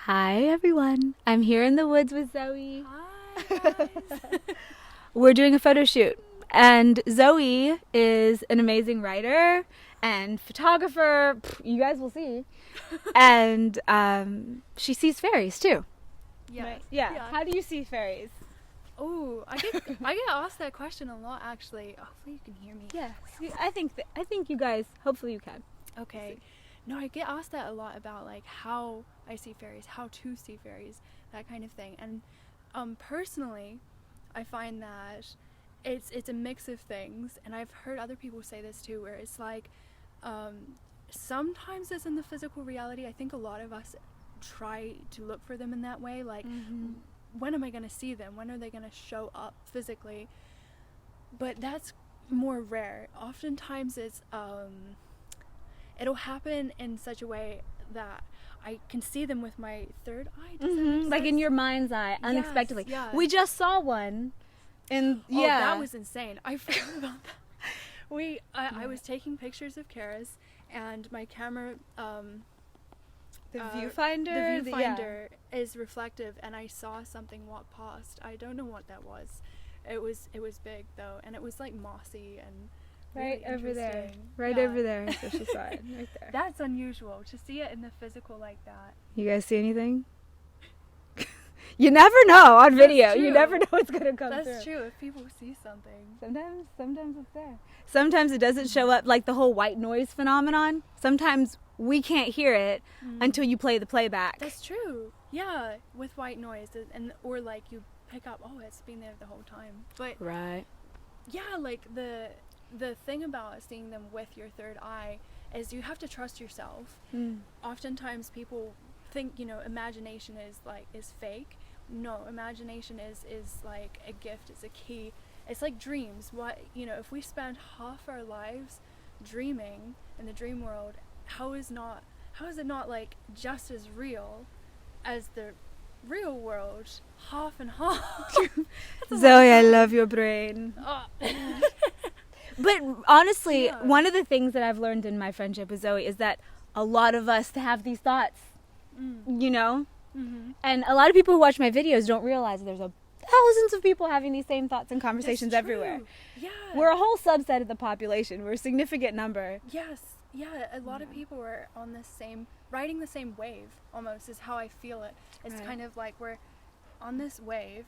Hi everyone, I'm here in the woods with Zoe. Hi guys. We're doing a photo shoot and Zoe is an amazing writer and photographer, you guys will see, and she sees fairies too. Yes. Right? Yeah. How do you see fairies? Oh, I get asked that question a lot actually. Hopefully you can hear me. Yes, I think you guys, hopefully you can. Okay. No, I get asked that a lot about like how I see fairies, how to see fairies, that kind of thing. And personally, I find that it's a mix of things, and I've heard other people say this too, where it's like sometimes it's in the physical reality. I think a lot of us try to look for them in that way, like when am I going to see them? When are they going to show up physically? But that's more rare. Oftentimes it's it'll happen in such a way that I can see them with my third eye. Does that make sense? Like in your mind's eye, unexpectedly. Yes. We just saw one. And Oh, that was insane. I forgot about that. I was taking pictures of Charis, and my camera, the viewfinder, is reflective, and I saw something walk past. I don't know what that was. It was big though, and it was like mossy and right really over there. interesting. Right over there. So she saw it right there. That's unusual to see it in the physical like that. You guys see anything? You never know on video. true. You never know what's gonna come through. That's true. If people see something, Sometimes it's there. Sometimes it doesn't show up, like the whole white noise phenomenon. Sometimes we can't hear it until you play the playback. that's true. Yeah, with white noise, and or like you pick up, oh, it's been there the whole time. But Right. yeah, like the thing about seeing them with your third eye is you have to trust yourself. Oftentimes people think, imagination is fake. No, imagination is like a gift, it's a key. It's like dreams. If we spend half our lives dreaming in the dream world, how is it not like just as real as the real world? Half and half. Zoe, I love your brain. Oh. But honestly, Yeah. one of the things that I've learned in my friendship with Zoe is that a lot of us have these thoughts, and a lot of people who watch my videos don't realize there's thousands of people having these same thoughts and conversations That's true. everywhere. Yeah. We're a whole subset of the population. We're a significant number. Yes. Yeah, a lot of people are on riding the same wave, almost, is how I feel it. It's Right. kind of like we're on this wave,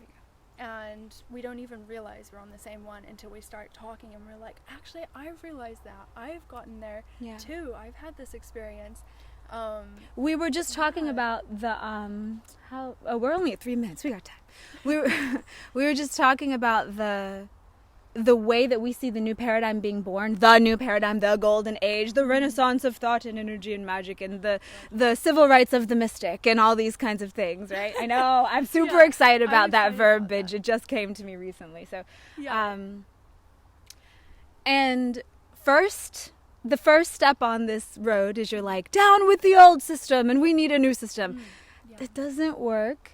and we don't even realize we're on the same one until we start talking, and we're like, actually, I've realized that. I've gotten there, too. I've had this experience. We were just talking about the we're only at 3 minutes. We got time. We were just talking about the way that we see the new paradigm being born, the new paradigm, the golden age, the renaissance of thought and energy and magic, and the civil rights of the mystic, and all these kinds of things, right? I know, I'm super excited about that verbiage. It just came to me recently. So, and the first step on this road is you're like, down with the old system and we need a new system. That doesn't work.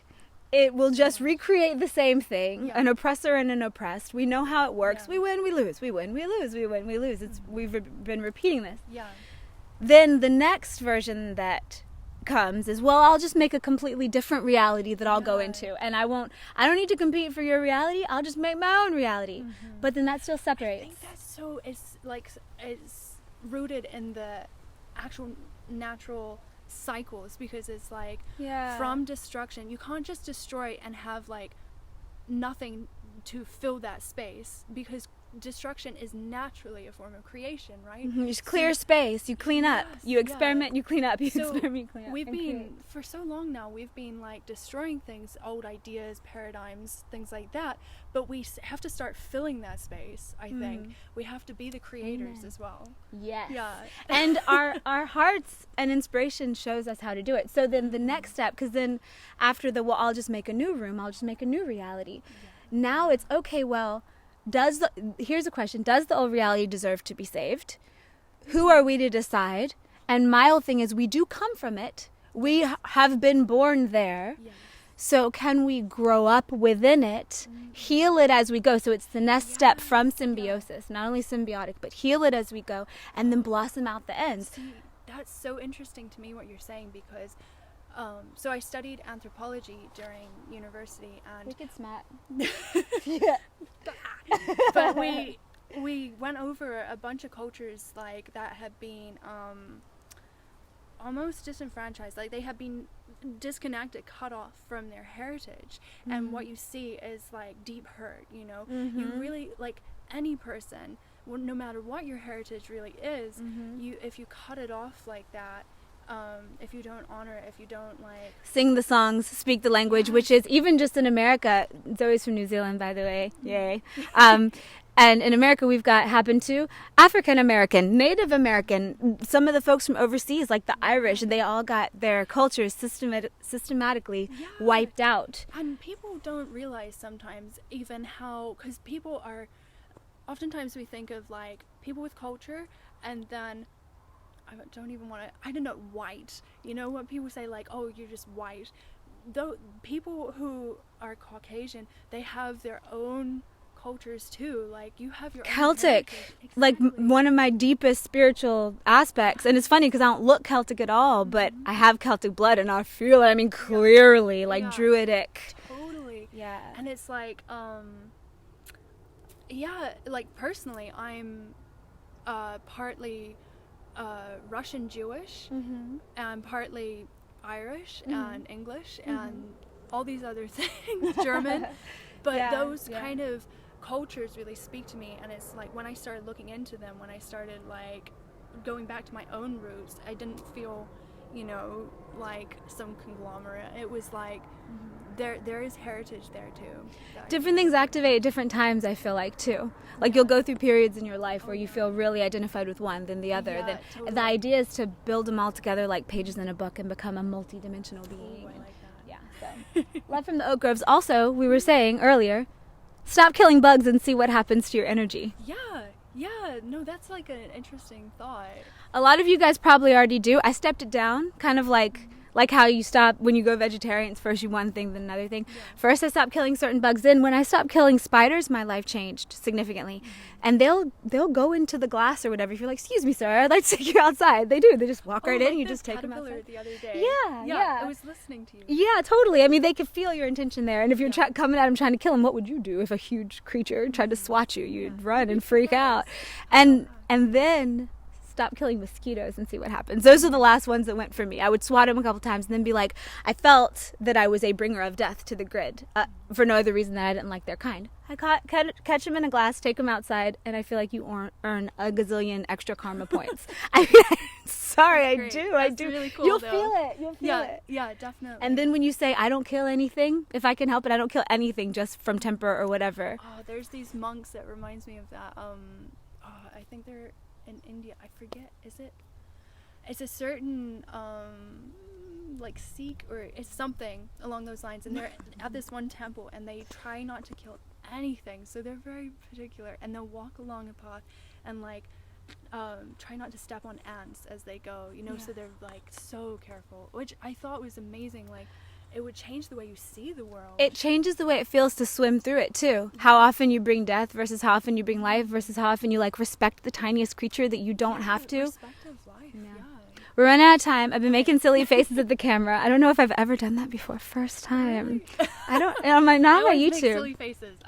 It will just recreate the same thing, an oppressor and an oppressed. We know how it works. We win, we lose. We win, we lose. We win, we lose. We've been repeating this. Yeah. Then the next version that comes is, well, I'll just make a completely different reality that I'll go into, and I don't need to compete for your reality. I'll just make my own reality. But then that still separates. I think it's rooted in the actual natural cycles, because it's like from destruction, you can't just destroy and have like nothing to fill that space, because destruction is naturally a form of creation, right? You just clear space, you clean up, you experiment, you clean up, you experiment, you clean up. We've been, for so long now, we've been like destroying things, old ideas, paradigms, things like that, but we have to start filling that space, I think. We have to be the creators as well. Yes. Yeah. And our hearts and inspiration shows us how to do it. So then the next step, because then after I'll just make a new room, I'll just make a new reality. Now it's, okay, well, here's a question. Does the old reality deserve to be saved? Who are we to decide? And my whole thing is, we do come from it. We have been born there. Yes. So can we grow up within it, heal it as we go? So it's the next step from symbiosis, not only symbiotic, but heal it as we go, and then blossom out the ends. See, that's so interesting to me what you're saying, because So I studied anthropology during university, and Wicked smart. but we went over a bunch of cultures like that had been almost disenfranchised, like they have been disconnected, cut off from their heritage. And what you see is like deep hurt, you know. You really, like any person, no matter what your heritage really is, you, if you cut it off like that, if you don't honor it, if you don't like sing the songs, speak the language, which is even just in America. Zoe's from New Zealand, by the way. Yay. And in America, we've got happened to African American, Native American, some of the folks from overseas, like the Irish, they all got their cultures systematically wiped out. And people don't realize sometimes even how, because people are, oftentimes we think of like people with culture, and then I don't even want to, I don't know, white. You know what people say, like, oh, you're just white. Though people who are Caucasian, they have their own cultures too. Like you have your Celtic, own like one of my deepest spiritual aspects. And it's funny because I don't look Celtic at all, but I have Celtic blood and I feel it. I mean, clearly, like Druidic. Totally. Yeah. And it's like, like personally, I'm partly Russian Jewish, and partly Irish and English and all these other things, German. But those kind of cultures really speak to me, and it's like when I started looking into them, when I started like going back to my own roots, I didn't feel, you know, like some conglomerate. It was like there is heritage there too. Different things activate at different times, I feel like, too. Like you'll go through periods in your life where you feel really identified with one than the other. Totally. The idea is to build them all together like pages in a book and become a multi-dimensional being. I like that. Yeah, so love from the Oak Groves. Also, we were saying earlier, stop killing bugs and see what happens to your energy. Yeah, no, that's like an interesting thought. A lot of you guys probably already do. I stepped it down, kind of like how you stop when you go vegetarians. First you one thing, then another thing. First I stopped killing certain bugs. Then when I stopped killing spiders, my life changed significantly. And they'll go into the glass or whatever. If you're like, excuse me, sir, I'd like to take you outside. They do. They just walk right in. Like You just take them outside. The other day. Yeah. I was listening to you. Yeah, totally. I mean, they could feel your intention there. And if you're coming at them trying to kill them, what would you do if a huge creature tried to swat you? You'd run and freak out. And then stop killing mosquitoes and see what happens. Those are the last ones that went for me. I would swat them a couple times and then be like, I felt that I was a bringer of death to the grid for no other reason than I didn't like their kind. I catch them in a glass, take them outside, and I feel like you earn a gazillion extra karma points. I mean, sorry, I do. That's really cool, You'll though. feel it. You'll feel it. Yeah, definitely. And then when you say, I don't kill anything, if I can help it, I don't kill anything just from temper or whatever. Oh, there's these monks that reminds me of that. I think they're in India. I forget. It's a certain like Sikh, or it's something along those lines, and they're at this one temple and they try not to kill anything, so they're very particular, and they'll walk along a path and like try not to step on ants as they go, you know. So they're like so careful, which I thought was amazing. Like it would change the way you see the world. It changes the way it feels to swim through it too. How often you bring death versus how often you bring life versus how often you like respect the tiniest creature that you don't have to. Respect of life. Yeah. We're running out of time. I've been making silly faces at the camera. I don't know if I've ever done that before. First time. Really? I don't. On my not on my make YouTube. Silly faces.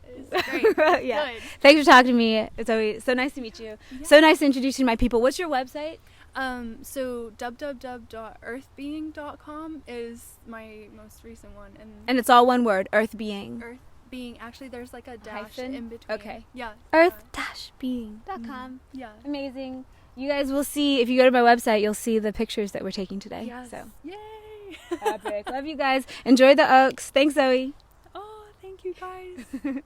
It's great. Yeah. Good. Thanks for talking to me. It's always so nice to meet you. Yeah. So nice to introduce you to my people. What's your website? So www.earthbeing.com is my most recent one, and it's all one word, Earth Being. Earth Being. Actually, there's like a dash hyphen in between. Okay. Yeah. Earth-being.com. Yeah. Amazing. You guys will see, if you go to my website, you'll see the pictures that we're taking today. Yes. So. Yay! Epic. Love you guys. Enjoy the Oaks. Thanks, Zoe. Oh, thank you guys.